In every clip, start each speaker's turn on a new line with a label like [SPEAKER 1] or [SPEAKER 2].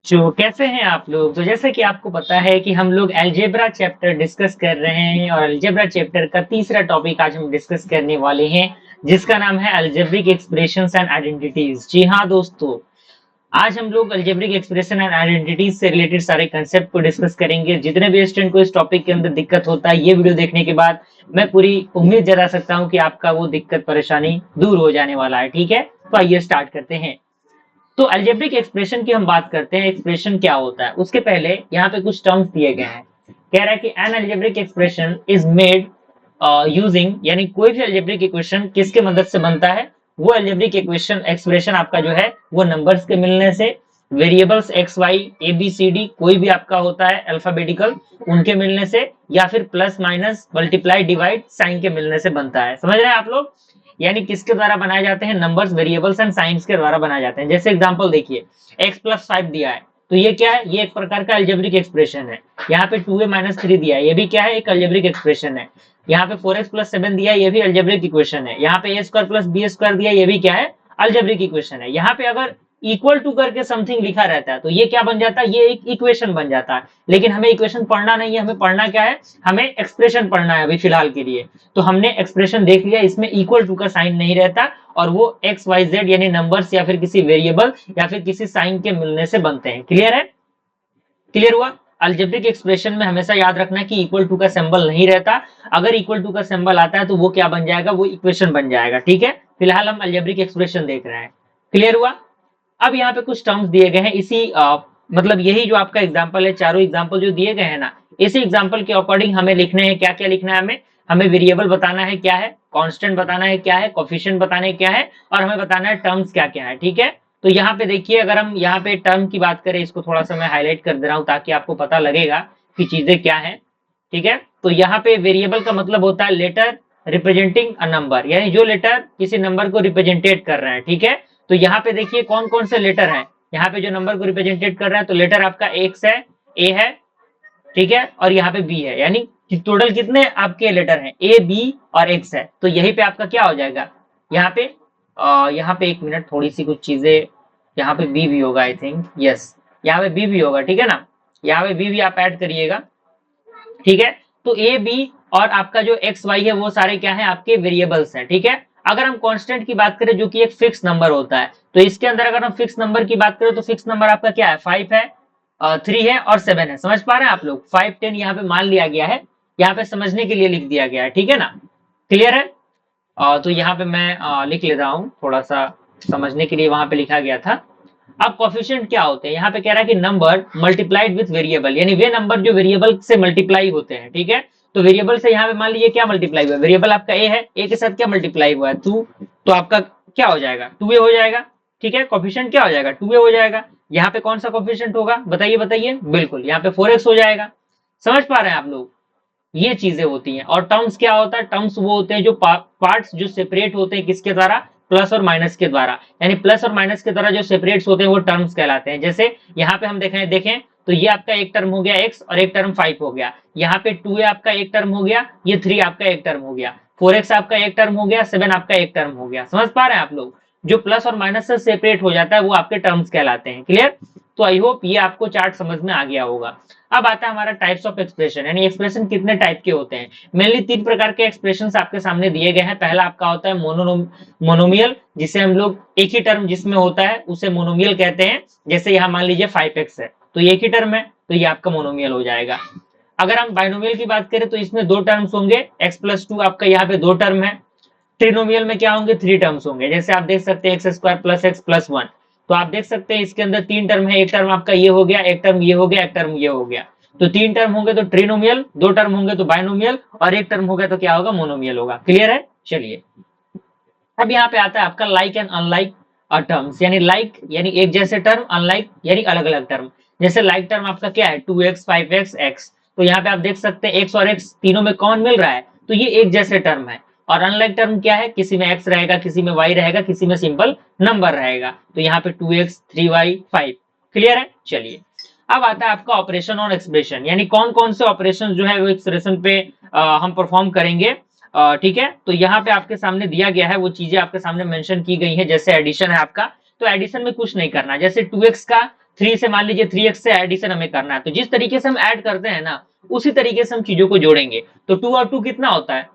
[SPEAKER 1] जो कैसे हैं आप लोग? तो जैसे कि आपको पता है कि हम लोग अलजेब्रा चैप्टर डिस्कस कर रहे हैं और अलजेब्रा चैप्टर का तीसरा टॉपिक आज हम डिस्कस करने वाले हैं, जिसका नाम है अलजेब्रिक एक्सप्रेशंस एंड आइडेंटिटीज। जी हाँ दोस्तों, आज हम लोग अलजेब्रिक एक्सप्रेशन एंड आइडेंटिटीज से रिलेटेड सारे कंसेप्ट को डिस्कस करेंगे। जितने भी स्टूडेंट को इस टॉपिक के अंदर दिक्कत होता है, ये वीडियो देखने के बाद मैं पूरी उम्मीद जता सकता हूँ कि आपका वो दिक्कत परेशानी दूर हो जाने वाला है। ठीक है, तो आइए स्टार्ट करते हैं। तो अलजेब्रिक एक्सप्रेशन की हम बात करते हैं, एक्सप्रेशन क्या होता है उसके पहले यहाँ पे कुछ टर्म्स दिए गए हैं। कह रहा है कि N algebraic expression is made using, यानी कोई भी अलजेब्रिक इक्वेशन किसके मदद से बनता है, वो अलजेब्रिक इक्वेशन एक्सप्रेशन आपका जो है वो नंबर्स के मिलने से, variables x y a b c d कोई भी आपका होता है अल्फाबेटिकल, उनके मिलने से, या फिर plus minus multiply divide sign के मिलने से बनता है। समझ रहे हैं आप लोग? यानी किसके द्वारा बनाए जाते हैं? नंबर्स, वेरिएबल्स एंड साइंस के द्वारा बनाए जाते हैं। जैसे एग्जांपल देखिए, x प्लस 5 दिया है, तो ये क्या है? ये एक प्रकार का अलजेब्रिक एक्सप्रेशन है। यहाँ पे 2a माइनस 3 दिया है, ये भी क्या है? एक अलजेब्रिक एक्सप्रेशन है। यहाँ पे 4x प्लस 7 दिया है, ये भी अलजेब्रिक इक्वेशन है। यहाँ पे a square plus B square दिया है, ये भी क्या है? अलजेब्रिक इक्वेशन है। यहाँ पे अगर इक्वल टू करके समथिंग लिखा रहता है तो ये क्या बन जाता है? ये एक इक्वेशन बन जाता है। लेकिन हमें इक्वेशन पढ़ना नहीं है, हमें पढ़ना क्या है? हमें एक्सप्रेशन पढ़ना है अभी फिलहाल के लिए। तो हमने एक्सप्रेशन देख लिया, इसमें इक्वल टू का साइन नहीं रहता और वो एक्स वाई जेड यानी नंबर्स या फिर किसी वेरिएबल या फिर किसी साइन के मिलने से बनते हैं। क्लियर है? क्लियर हुआ? अलजेब्रिक एक्सप्रेशन में हमेशा याद रखना कि इक्वल टू का सिंबल नहीं रहता। अगर इक्वल टू का सिंबल आता है तो वो क्या बन जाएगा? वो इक्वेशन बन जाएगा। ठीक है, फिलहाल हम अलजेब्रिक एक्सप्रेशन देख रहे हैं। क्लियर हुआ? अब यहाँ पे कुछ टर्म्स दिए गए हैं इसी मतलब यही जो आपका एग्जाम्पल है, चारों एग्जाम्पल जो दिए गए हैं ना, इसी एग्जाम्पल के अकॉर्डिंग हमें लिखने हैं। क्या क्या लिखना है हमें? हमें वेरिएबल बताना है क्या है, कांस्टेंट बताना है क्या है, कोफिशिएंट बताना है क्या है, और हमें बताना है टर्म्स क्या क्या है। ठीक है, तो यहाँ पे देखिए, अगर हम यहाँ पे टर्म की बात करें, इसको थोड़ा सा मैं हाईलाइट कर दे रहा हूँ ताकि आपको पता लगेगा कि चीजें क्या है। ठीक है, तो यहाँ पे वेरिएबल का मतलब होता है लेटर रिप्रेजेंटिंग अ नंबर, यानी जो लेटर किसी नंबर को रिप्रेजेंटेट कर रहे हैं। ठीक है, तो यहाँ पे देखिए कौन कौन से लेटर हैं यहाँ पे जो नंबर को रिप्रेजेंटेट कर रहा है। तो लेटर आपका एक्स है, ए है, ठीक है, और यहाँ पे बी है, यानी टोटल कितने आपके लेटर हैं? ए बी और एक्स है। तो यही पे आपका क्या हो जाएगा? यहाँ पे एक मिनट, थोड़ी सी कुछ चीजें, यहाँ पे बी भी होगा आई थिंक, यस, यहाँ पे बी भी होगा। ठीक है ना, यहाँ पे बी भी आप ऐड करिएगा। ठीक है, तो ए बी और आपका जो एक्स वाई है वो सारे क्या है? आपके वेरिएबल्स हैं। ठीक है, अगर हम कांस्टेंट की बात करें जो कि एक फिक्स नंबर होता है, तो इसके अंदर अगर हम फिक्स नंबर की बात करें तो फिक्स नंबर आपका क्या है? 5 है, 3 है और 7 है। समझ पा रहे हैं आप लोग? 5 10 यहाँ पे मान लिया गया है, यहाँ पे समझने के लिए लिख दिया गया है। ठीक है ना, क्लियर है? तो यहाँ पे मैं लिख ले रहा हूँ, थोड़ा सा समझने के लिए वहां पे लिखा गया था। अब कोफिशिएंट क्या होते हैं? यहाँ पे कह रहा है कि नंबर मल्टीप्लाइड विथ वेरिएबल, यानी वे नंबर जो वेरिएबल से मल्टीप्लाई होते हैं। ठीक है, तो वेरिएबल से यहाँ पे मान लीजिए क्या मल्टीप्लाई हुआ? वेरिएबल आपका ए है, ए के साथ क्या मल्टीप्लाई हुआ है? 2, तो आपका क्या हो जाएगा? 2a हो जाएगा। ठीक है, कोफिशिएंट क्या हो जाएगा? 2a हो जाएगा। यहाँ पे कौन सा कोफिशिएंट होगा? बताइए बताइए। बिल्कुल, यहाँ पे 4x हो जाएगा। समझ पा रहे हैं आप लोग? ये चीजें होती हैं। और टर्म्स क्या होता है? टर्म्स वो होते हैं जो पार्ट्स जो सेपरेट होते हैं किसके द्वारा? प्लस और माइनस के द्वारा, यानी प्लस और माइनस के द्वारा जो सेपरेट्स होते हैं वो टर्म्स कहलाते हैं। जैसे यहाँ पे हम देखें तो ये आपका एक टर्म हो गया x और एक टर्म 5 हो गया। यहाँ पे 2a आपका एक टर्म हो गया, ये 3 आपका एक टर्म हो गया, 4x आपका एक टर्म हो गया, 7 आपका एक टर्म हो गया। समझ पा रहे हैं आप लोग? जो प्लस और माइनस से सेपरेट हो जाता है वो आपके टर्म्स कहलाते हैं। क्लियर? तो आई होप ये आपको चार्ट समझ में आ गया होगा। अब आता है हमारा टाइप्स ऑफ एक्सप्रेशन, यानी एक्सप्रेशन कितने टाइप के होते हैं। मेनली 3 प्रकार के एक्सप्रेशन आपके सामने दिए गए हैं। पहला आपका होता है मोनोमियल, जिसे हम लोग एक ही टर्म जिसमें होता है उसे मोनोमियल कहते हैं। जैसे यहाँ मान लीजिए 5x है, तो ये एक ही टर्म है, तो ये आपका मोनोमियल हो जाएगा। अगर हम बाइनोमियल की बात करें तो इसमें 2 टर्म्स होंगे, x प्लस 2 आपका यहाँ पे 2 टर्म है। ट्रिनोमियल में क्या होंगे? 3 टर्म्स होंगे। जैसे आप देख सकते हैं x square plus x plus 1, तो आप देख सकते हैं इसके अंदर 3 टर्म है, एक टर्म आपका ये हो गया, एक टर्म ये हो गया, एक टर्म ये हो गया। तो 3 टर्म होंगे तो ट्रिनोमियल, 2 टर्म होंगे तो बाइनोमियल, और एक टर्म हो गया तो क्या होगा? मोनोमियल होगा। क्लियर है? चलिए, अब यहाँ पे आता है आपका लाइक एंड अनलाइक टर्म्स, यानी लाइक यानी एक जैसे टर्म, अनलाइक यानी अलग अलग टर्म। जैसे लाइक टर्म आपका क्या है? 2x 5x x, तो यहाँ पे आप देख सकते हैं x और x तीनों में कॉमन मिल रहा है, तो ये एक जैसे टर्म है। और अनलाइक टर्म क्या है? किसी में x रहेगा, किसी में y रहेगा, किसी में सिंपल नंबर रहेगा। तो यहाँ पे 2x 3y 5। क्लियर है? चलिए, अब आता है आपका ऑपरेशन और एक्सप्रेशन, यानी कौन कौन से ऑपरेशन जो है वो एक्सप्रेशन पे हम परफॉर्म करेंगे। ठीक है, तो यहाँ पे आपके सामने दिया गया है, वो चीजें आपके सामने मेंशन की गई है। जैसे एडिशन है आपका, तो एडिशन में कुछ नहीं करना। जैसे 2x का 3 से मान लीजिए 3x से एडिशन हमें करना है, तो जिस तरीके से हम ऐड करते हैं ना उसी तरीके से हम चीजों को जोड़ेंगे। तो 2 और 2 कितना होता है,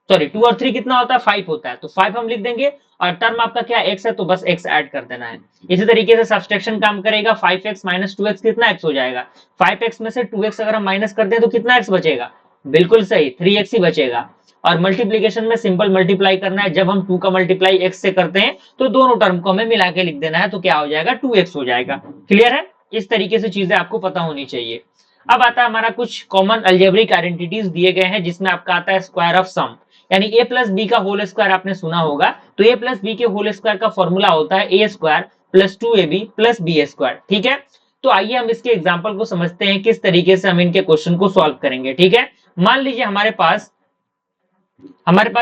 [SPEAKER 1] सॉरी 2 और 3 कितना होता है, 5 होता है। तो 5 हम लिख देंगे और टर्म आपका क्या x है, तो बस x ऐड कर देना है। इसी तरीके से सब्सट्रैक्शन काम करेगा, 5x माइनस 2x कितना x हो जाएगा, 5x में से 2x अगर हम माइनस करते हैं तो कितना x बचेगा, बिल्कुल सही 3x ही बचेगा। और मल्टीप्लीकेशन में सिंपल मल्टीप्लाई करना है, जब हम 2 का मल्टीप्लाई x से करते हैं तो दोनों टर्म को हमें मिला के लिख देना है, तो क्या हो जाएगा 2x हो जाएगा। क्लियर है, इस तरीके से चीजें आपको पता होनी चाहिए। अब आता है हमारा कुछ कॉमन अलजेब्रिक आइडेंटिटीज दिए गए हैं, जिसमें आपका आता है स्क्वायर ऑफ सम, यानी a प्लस बी का होल स्क्वायर आपने सुना होगा। तो a प्लस बी के होल स्क्वायर का फॉर्मूला होता है A square plus 2ab plus B square. ठीक है, तो आइए हम इसके एग्जाम्पल को समझते हैं किस तरीके से हम इनके क्वेश्चन को सॉल्व करेंगे। ठीक है, मान लीजिए हमारे पास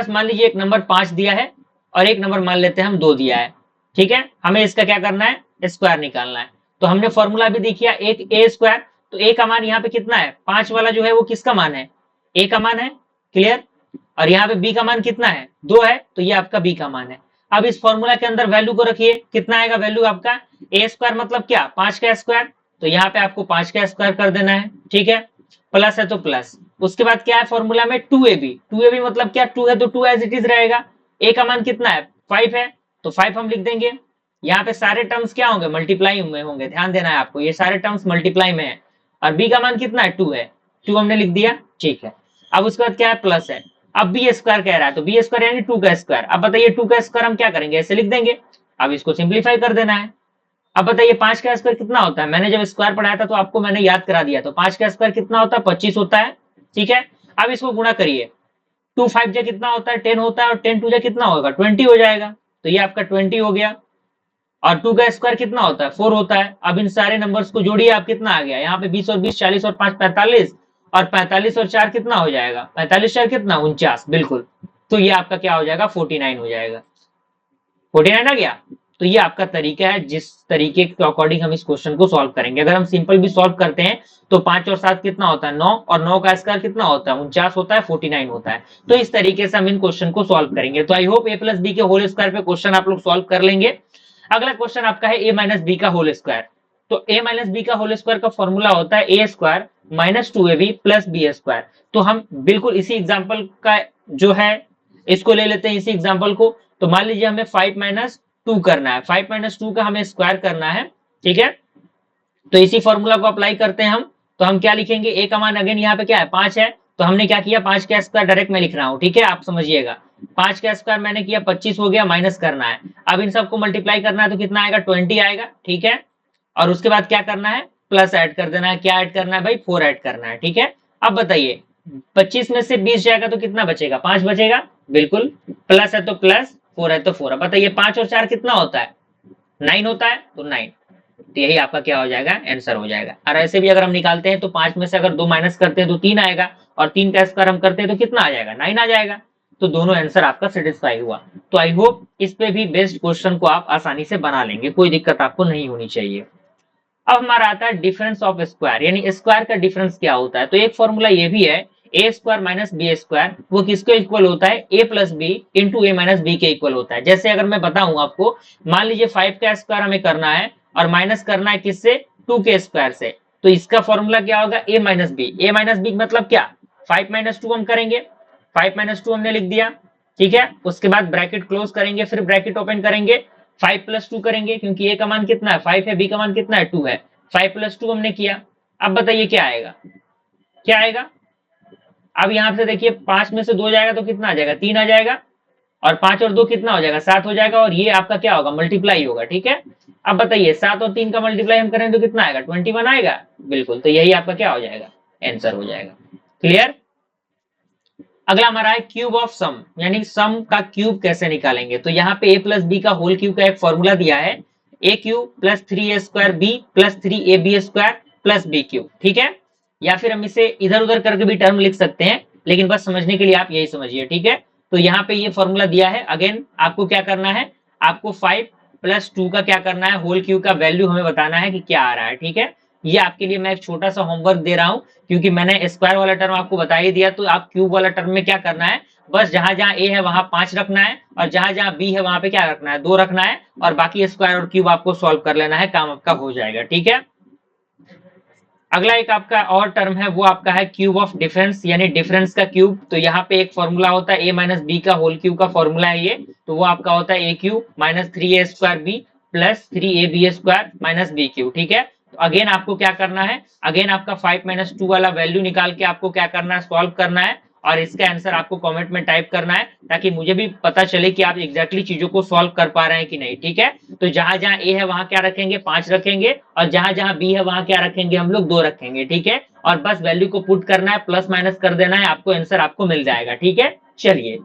[SPEAKER 1] मान लीजिए एक नंबर 5 दिया है और एक नंबर मान लेते हैं हम 2 दिया है। ठीक है, हमें इसका क्या करना है, स्क्वायर निकालना है। तो हमने फॉर्मूला भी देखिए एक ए स्क्वायर, तो ए का मान यहाँ पे कितना है, 5 वाला जो है वो किसका मान है, ए का मान है। क्लियर, और यहाँ पे बी का मान कितना है, 2 है, तो ये आपका बी का मान है। अब इस फॉर्मूला के अंदर वैल्यू को रखिए, कितना आएगा वैल्यू आपका, ए स्क्वायर मतलब क्या, 5 का स्क्वायर, तो यहाँ पे आपको 5 का स्क्वायर कर देना है। ठीक है, प्लस है तो प्लस, उसके बाद क्या है फॉर्मूला में 2ab, 2ab मतलब क्या, 2 है तो 2 एज इट इज रहेगा। ए का मान कितना है, 5 है, तो 5 हम लिख देंगे। यहाँ पे सारे टर्म्स क्या होंगे, मल्टीप्लाई में होंगे, ध्यान देना है आपको, ये सारे टर्म्स मल्टीप्लाई में है। और बी का मान कितना है, 2 है, 2 हमने लिख दिया। ठीक है, अब उसके बाद क्या है, प्लस है। अब बी स्क्वायर कह रहा है, तो बी स्क्वायर यानी 2 का स्क्वायर। अब बताइए 2 का स्क्वायर हम क्या करेंगे, ऐसे लिख देंगे। अब इसको सिंप्लीफाई कर देना है। अब बताइए 5 का स्क्वायर कितना होता है, मैंने जब स्क्वायर पढ़ाया था तो आपको मैंने याद करा दिया, तो 5 का स्क्वायर कितना होता है, 25 होता है। ठीक है, अब इसको गुणा करिए, 2 5 जा कितना होता है, 10 होता है, और 10 2 जा कितना होगा, 20 हो जाएगा। तो ये आपका 20 हो गया। और 2 का स्क्वायर कितना होता है, 4 होता है। अब इन सारे नंबर्स को जोड़िए, आप कितना आ गया, यहाँ पे 20 और 20 40 और 5 45, और 45 और 4 कितना हो जाएगा, 45 4 कितना 49, बिल्कुल। तो ये आपका क्या हो जाएगा, 49 हो जाएगा। 49 आ गया। तो ये आपका तरीका है जिस तरीके के अकॉर्डिंग हम इस क्वेश्चन को सॉल्व करेंगे। अगर हम सिंपल भी सॉल्व करते हैं तो 5 और 7 कितना होता है, 9, और 9 का स्क्वायर कितना होता है, 49 होता है, 49 होता है। तो इस तरीके से हम इन क्वेश्चन को सॉल्व करेंगे। तो I hope A plus B के होल स्क्वायर पे क्वेश्चन आप लोग सॉल्व कर लेंगे। अगला क्वेश्चन आपका है ए माइनस बी का होल स्क्वायर। तो ए माइनस बी का होल स्क्वायर का फॉर्मूला होता है A square minus 2ab plus B square. तो हम बिल्कुल इसी एग्जाम्पल का जो है इसको ले लेते हैं, इसी एग्जाम्पल को। तो मान लीजिए हमें 5 माइनस 2 करना है, 5 माइनस 2 का हमें स्क्वायर करना है। ठीक है, तो इसी फॉर्मूला को अप्लाई करते हैं हम। तो हम क्या लिखेंगे, ए का मान अगेन यहाँ पे क्या है, 5 है, तो हमने क्या किया, 5 का स्क्वायर डायरेक्ट में लिख रहा हूँ। ठीक है, आप समझिएगा, 5 का स्क्वायर मैंने किया, 25 हो गया, माइनस करना है। अब इन सबको मल्टीप्लाई करना है तो कितना आएगा, 20 आएगा। ठीक है, और उसके बाद क्या करना है, प्लस ऐड कर देना है। क्या ऐड करना है भाई, 4 ऐड करना है। ठीक है, अब बताइए 25 में से 20 जाएगा तो कितना बचेगा, 5 बचेगा, बिल्कुल। प्लस है तो प्लस, 4 है तो 4। अब बताइए 5 और 4 कितना होता है, 9 होता है, तो 9। तो यही आपका क्या हो जाएगा, आंसर हो जाएगा। और ऐसे भी अगर हम निकालते हैं तो 5 में से अगर 2 माइनस करते हैं तो 3 आएगा, और 3 का स्क्वायर हम करते हैं तो कितना आ जाएगा, 9 आ जाएगा। तो दोनों आंसर आपका सेटिस्फाई हुआ। तो आई होप इस पे भी बेस्ड क्वेश्चन को आप आसानी से बना लेंगे, कोई दिक्कत आपको नहीं होनी चाहिए। अब हमारा आता है डिफरेंस ऑफ स्क्वायर, यानी स्क्वायर का डिफरेंस क्या होता है। तो एक फॉर्मूला ये भी है, A square minus B square, वो किसके इक्वल होता है, ए प्लस बी इंटू ए माइनस बी के इक्वल होता है। जैसे अगर मैं बताऊं आपको, मान लीजिए 5 का स्क्वायर हमें करना है और माइनस करना है किससे, 2 के स्क्वायर से, तो इसका फॉर्मूला क्या होगा, ए माइनस बी। ए माइनस बी मतलब क्या, 5 माइनस 2 हम करेंगे, 5 माइनस 2 हमने लिख दिया। ठीक है, उसके बाद ब्रैकेट क्लोज करेंगे, फिर ब्रैकेट ओपन करेंगे, 5 प्लस 2 करेंगे, क्योंकि ए का मान कितना है, 5 है, बी का मान कितना है, 2 है। 5 प्लस 2 हमने किया। अब बताइए क्या आएगा, क्या आएगा। अब यहां से देखिए 5 में से 2 जाएगा तो कितना आ जाएगा, 3 आ जाएगा, और 5 और 2 कितना हो जाएगा, 7 हो जाएगा, और ये आपका क्या होगा, मल्टीप्लाई होगा। ठीक है, अब बताइए 7 और 3 का मल्टीप्लाई हम करें तो कितना आएगा, 21 आएगा, बिल्कुल। तो यही आपका क्या हो जाएगा, आंसर हो जाएगा। क्लियर। अगला हमारा है क्यूब ऑफ सम, यानी सम का क्यूब कैसे निकालेंगे। तो यहाँ पे ए प्लस बी का होल क्यूब का एक फॉर्मूला दिया है, A cube plus 3a square B plus 3ab square plus B cube. ठीक है, या फिर हम इसे इधर उधर करके भी टर्म लिख सकते हैं, लेकिन बस समझने के लिए आप यही समझिए। ठीक है, तो यहाँ पे ये फॉर्मूला दिया है। अगेन आपको क्या करना है, आपको 5 प्लस 2 का क्या करना है, होल क्यूब का वैल्यू हमें बताना है कि क्या आ रहा है। ठीक है, ये आपके लिए मैं एक छोटा सा होमवर्क दे रहा हूं, क्योंकि मैंने स्क्वायर वाला टर्म आपको बता ही दिया, तो आप क्यूब वाला टर्म में क्या करना है, बस जहां जहां ए है वहां 5 रखना है और जहां जहां बी है वहां पे क्या रखना है, 2 रखना है, और बाकी स्क्वायर और क्यूब आपको सॉल्व कर लेना है, काम आपका हो जाएगा। ठीक है। अगला एक आपका और टर्म है, वो आपका है क्यूब ऑफ डिफरेंस, यानी डिफरेंस का क्यूब। तो यहाँ पे एक फॉर्मूला होता है ए माइनस बी का होल क्यूब का फॉर्मूला है ये, तो वो आपका होता है A cube minus 3a² B plus 3ab² minus B cube. ठीक है। तो अगेन आपको क्या करना है, अगेन आपका 5 माइनस 2 वाला वैल्यू निकाल के आपको क्या करना है, सॉल्व करना है, और इसका आंसर आपको कमेंट में टाइप करना है, ताकि मुझे भी पता चले कि आप एग्जैक्टली चीजों को सॉल्व कर पा रहे हैं कि नहीं। ठीक है। तो जहां जहां ए है वहां क्या रखेंगे, 5 रखेंगे, और जहां जहां बी है वहां क्या रखेंगे, हम लोग 2 रखेंगे। ठीक है। और बस वैल्यू को पुट करना है, प्लस माइनस कर देना है, आपको आंसर आपको मिल जाएगा। ठीक है। चलिए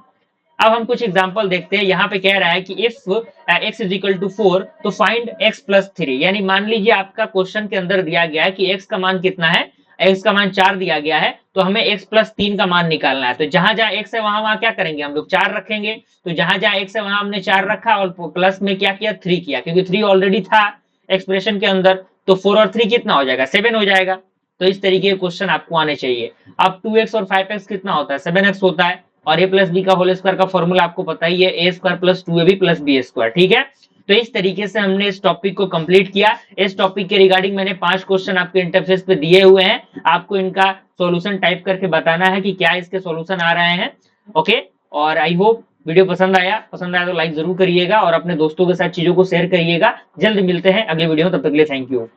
[SPEAKER 1] अब हम कुछ एग्जांपल देखते हैं। यहाँ पे कह रहा है कि if x is equal to 4 तो फाइंड x प्लस 3, यानी मान लीजिए आपका क्वेश्चन के अंदर दिया गया है कि x का मान कितना है, x का मान 4 दिया गया है, तो हमें x प्लस 3 का मान निकालना है। तो जहां जहां x है वहां वहां क्या करेंगे, हम लोग 4 रखेंगे। तो जहां जहां x है वहां हमने 4 रखा और प्लस में क्या किया, 3 किया, क्योंकि 3 ऑलरेडी था एक्सप्रेशन के अंदर। तो 4 और 3 कितना हो जाएगा, 7 हो जाएगा। तो इस तरीके के क्वेश्चन आपको आने चाहिए। अब 2x और 5x कितना होता है, 7x होता है, और ए प्लस बी का होल स्क्वायर का फॉर्मूला आपको पता ही है, A square plus 2ab plus B square. ठीक है। तो इस तरीके से हमने इस टॉपिक को कंप्लीट किया। इस टॉपिक के रिगार्डिंग मैंने 5 क्वेश्चन आपके इंटरफेस पे दिए हुए हैं, आपको इनका सॉल्यूशन टाइप करके बताना है कि क्या इसके सॉल्यूशन आ रहे हैं। ओके। और आई होप वीडियो पसंद आया तो लाइक जरूर करिएगा और अपने दोस्तों के साथ चीजों को शेयर करिएगा। जल्द मिलते हैं अगले वीडियो में, तब तक के लिए थैंक यू।